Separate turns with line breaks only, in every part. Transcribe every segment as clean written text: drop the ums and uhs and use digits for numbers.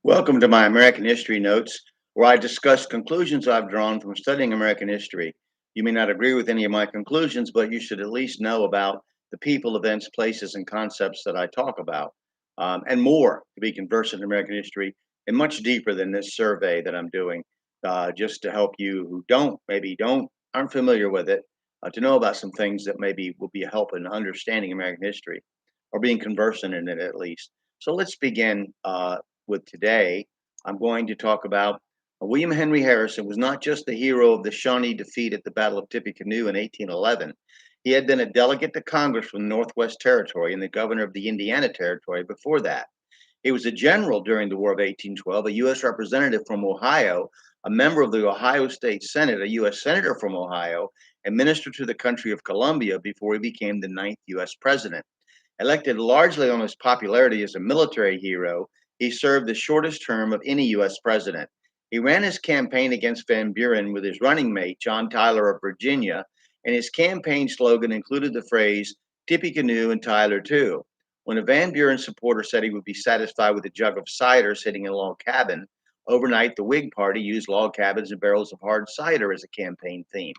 Welcome to my American History Notes, where I discuss conclusions I've drawn from studying American history. You may not agree with any of my conclusions, but you should at least know about the people, events, places, and concepts that I talk about, and more to be conversant in American history and much deeper than this survey that I'm doing, just to help you who aren't familiar with it, to know about some things that maybe will be a help in understanding American history or being conversant in it at least. So let's begin with today. I'm going to talk about William Henry Harrison was not just the hero of the Shawnee defeat at the Battle of Tippecanoe in 1811. He had been a delegate to Congress from the Northwest Territory and the governor of the Indiana Territory before that. He was a general during the War of 1812, a U.S. representative from Ohio, a member of the Ohio State Senate, a U.S. senator from Ohio, and minister to the country of Colombia before he became the ninth U.S. president. Elected largely on his popularity as a military hero, he served the shortest term of any U.S. president. He ran his campaign against Van Buren with his running mate, John Tyler of Virginia, and his campaign slogan included the phrase, Tippecanoe and Tyler too. When a Van Buren supporter said he would be satisfied with a jug of cider sitting in a log cabin, overnight the Whig Party used log cabins and barrels of hard cider as a campaign theme.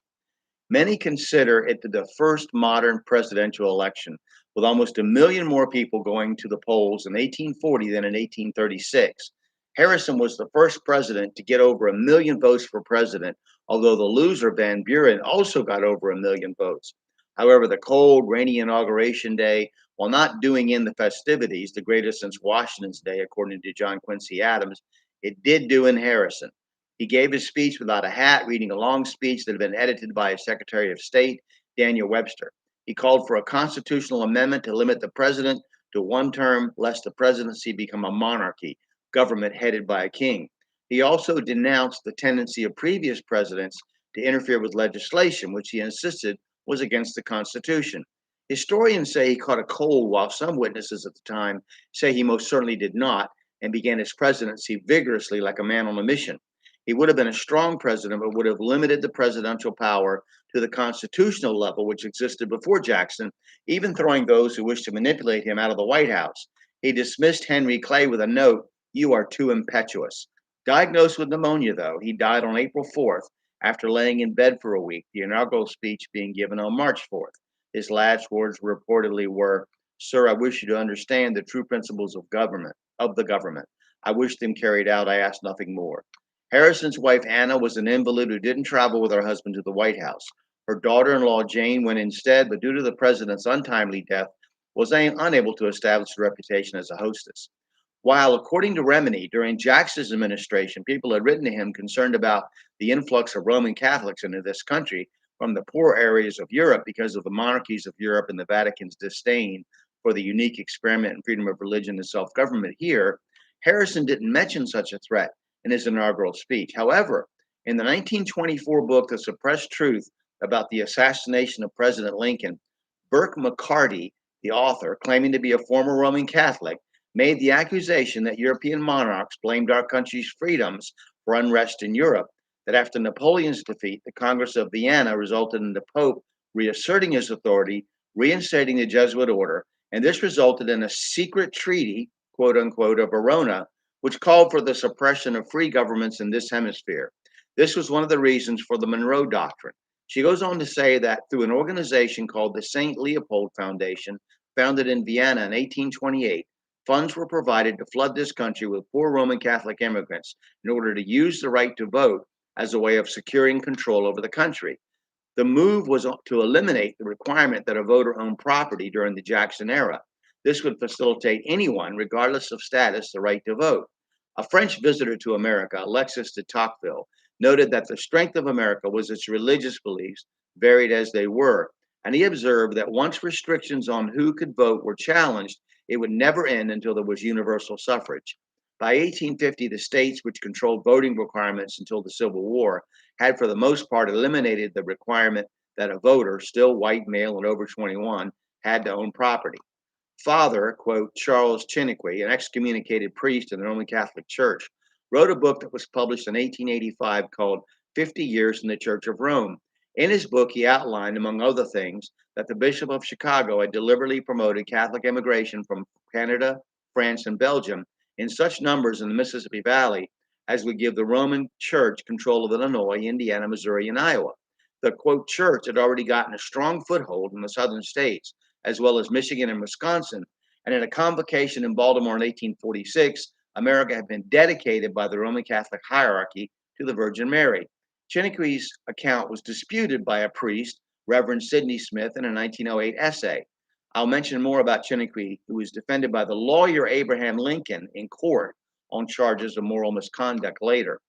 Many consider it the first modern presidential election, with almost a million more people going to the polls in 1840 than in 1836. Harrison was the first president to get over a million votes for president, although the loser, Van Buren, also got over a million votes. However, the cold, rainy inauguration day, while not doing in the festivities, the greatest since Washington's day, according to John Quincy Adams, it did do in Harrison. He gave his speech without a hat, reading a long speech that had been edited by his Secretary of State, Daniel Webster. He called for a constitutional amendment to limit the president to one term, lest the presidency become a monarchy, government headed by a king. He also denounced the tendency of previous presidents to interfere with legislation, which he insisted was against the Constitution. Historians say he caught a cold, while some witnesses at the time say he most certainly did not, and began his presidency vigorously like a man on a mission. He would have been a strong president, but would have limited the presidential power to the constitutional level, which existed before Jackson, even throwing those who wished to manipulate him out of the White House. He dismissed Henry Clay with a note, "You are too impetuous." Diagnosed with pneumonia, though, he died on April 4th after laying in bed for a week, the inaugural speech being given on March 4th. His last words reportedly were, "Sir, I wish you to understand the true principles of the government. I wish them carried out. I ask nothing more." Harrison's wife, Anna, was an invalid who didn't travel with her husband to the White House. Her daughter in law, Jane, went instead, but due to the president's untimely death, was unable to establish a reputation as a hostess. While, according to Remini, during Jackson's administration, people had written to him concerned about the influx of Roman Catholics into this country from the poor areas of Europe because of the monarchies of Europe and the Vatican's disdain for the unique experiment in freedom of religion and self government here, Harrison didn't mention such a threat in his inaugural speech. However, in the 1924 book, The Suppressed Truth about the Assassination of President Lincoln, Burke McCarty, the author, claiming to be a former Roman Catholic, made the accusation that European monarchs blamed our country's freedoms for unrest in Europe, that after Napoleon's defeat, the Congress of Vienna resulted in the Pope reasserting his authority, reinstating the Jesuit order, and this resulted in a secret treaty, quote unquote, of Verona, which called for the suppression of free governments in this hemisphere. This was one of the reasons for the Monroe Doctrine. She goes on to say that through an organization called the St. Leopold Foundation, founded in Vienna in 1828, funds were provided to flood this country with poor Roman Catholic immigrants in order to use the right to vote as a way of securing control over the country. The move was to eliminate the requirement that a voter own property during the Jackson era. This would facilitate anyone, regardless of status, the right to vote. A French visitor to America, Alexis de Tocqueville, noted that the strength of America was its religious beliefs, varied as they were, and he observed that once restrictions on who could vote were challenged, it would never end until there was universal suffrage. By 1850, the states, which controlled voting requirements until the Civil War, had for the most part eliminated the requirement that a voter, still white, male, and over 21, had to own property. Father, quote, Charles Chiniquy, an excommunicated priest in the Roman Catholic Church, wrote a book that was published in 1885 called 50 Years in the Church of Rome. In his book, he outlined, among other things, that the Bishop of Chicago had deliberately promoted Catholic immigration from Canada, France, and Belgium, in such numbers in the Mississippi Valley as would give the Roman Church control of Illinois, Indiana, Missouri, and Iowa. The quote church had already gotten a strong foothold in the southern states, as well as Michigan and Wisconsin. And in a convocation in Baltimore in 1846, America had been dedicated by the Roman Catholic hierarchy to the Virgin Mary. Chiniquy's account was disputed by a priest, Reverend Sidney Smith, in a 1908 essay. I'll mention more about Chiniquy, who was defended by the lawyer Abraham Lincoln in court on charges of moral misconduct later.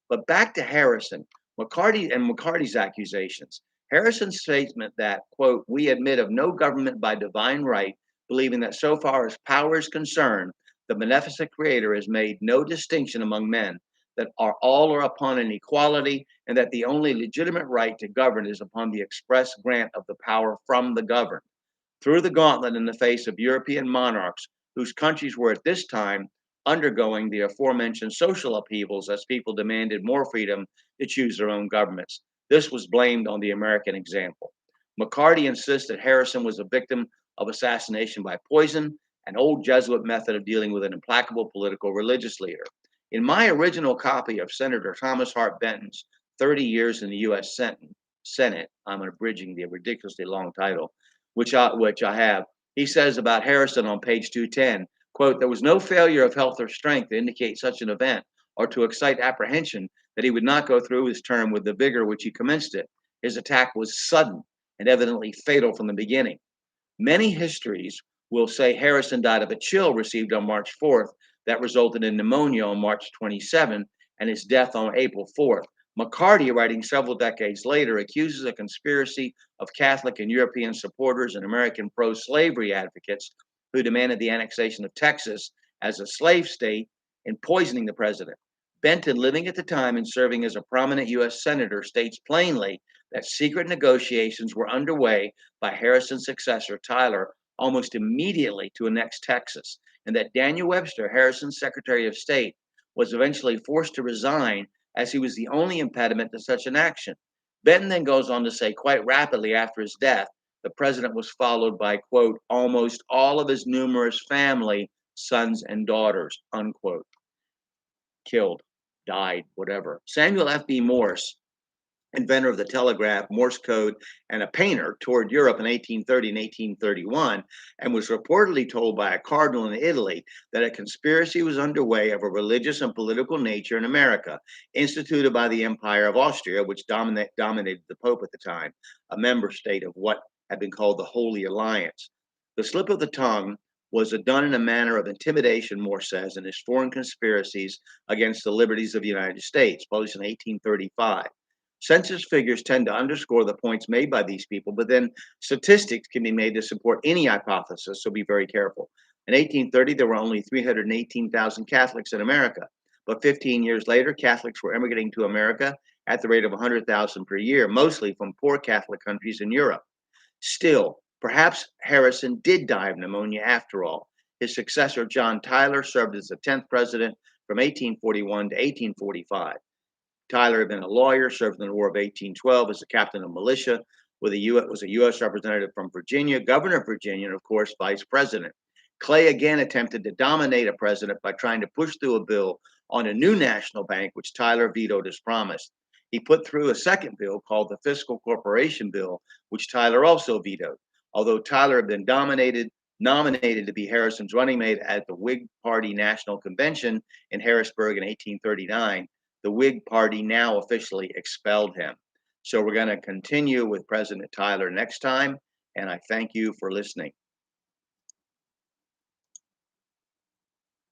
But back to Harrison, McCarty's accusations. Harrison's statement that, quote, we admit of no government by divine right, believing that so far as power is concerned, the beneficent creator has made no distinction among men, that all are upon an equality, and that the only legitimate right to govern is upon the express grant of the power from the governed. Threw the gauntlet in the face of European monarchs whose countries were at this time undergoing the aforementioned social upheavals as people demanded more freedom to choose their own governments. This was blamed on the American example. McCarty insists that Harrison was a victim of assassination by poison, an old Jesuit method of dealing with an implacable political religious leader. In my original copy of Senator Thomas Hart Benton's 30 Years in the U.S. Senate, I'm abridging the ridiculously long title, which I have, he says about Harrison on page 210, quote, there was no failure of health or strength to indicate such an event or to excite apprehension that he would not go through his term with the vigor which he commenced it. His attack was sudden and evidently fatal from the beginning. Many histories will say Harrison died of a chill received on March 4th that resulted in pneumonia on March 27th and his death on April 4th. McCarty, writing several decades later, accuses a conspiracy of Catholic and European supporters and American pro-slavery advocates who demanded the annexation of Texas as a slave state in poisoning the president. Benton, living at the time and serving as a prominent U.S. senator, states plainly that secret negotiations were underway by Harrison's successor, Tyler, almost immediately to annex Texas, and that Daniel Webster, Harrison's Secretary of State, was eventually forced to resign as he was the only impediment to such an action. Benton then goes on to say quite rapidly after his death, the president was followed by, quote, almost all of his numerous family, sons and daughters, unquote. Killed, died, whatever. Samuel Fb Morse, inventor of the telegraph, Morse code, and a painter, toured Europe in 1830 and 1831, and was reportedly told by a cardinal in Italy that a conspiracy was underway of a religious and political nature in America, instituted by the Empire of Austria, which dominated the Pope at the time, a member state of what had been called the Holy Alliance. The slip of the tongue was done in a manner of intimidation, Morse says, in his Foreign Conspiracies Against the Liberties of the United States, published in 1835. Census figures tend to underscore the points made by these people, but then statistics can be made to support any hypothesis, so be very careful. In 1830, there were only 318,000 Catholics in America, but 15 years later, Catholics were immigrating to America at the rate of 100,000 per year, mostly from poor Catholic countries in Europe. Still, perhaps Harrison did die of pneumonia after all. His successor, John Tyler, served as the 10th president from 1841 to 1845. Tyler had been a lawyer, served in the War of 1812 as a captain of militia, was a U.S. representative from Virginia, governor of Virginia, and of course, vice president. Clay again attempted to dominate a president by trying to push through a bill on a new national bank, which Tyler vetoed as promised. He put through a second bill called the Fiscal Corporation Bill, which Tyler also vetoed. Although Tyler had been nominated to be Harrison's running mate at the Whig Party National Convention in Harrisburg in 1839, the Whig Party now officially expelled him. So we're going to continue with President Tyler next time, and I thank you for listening.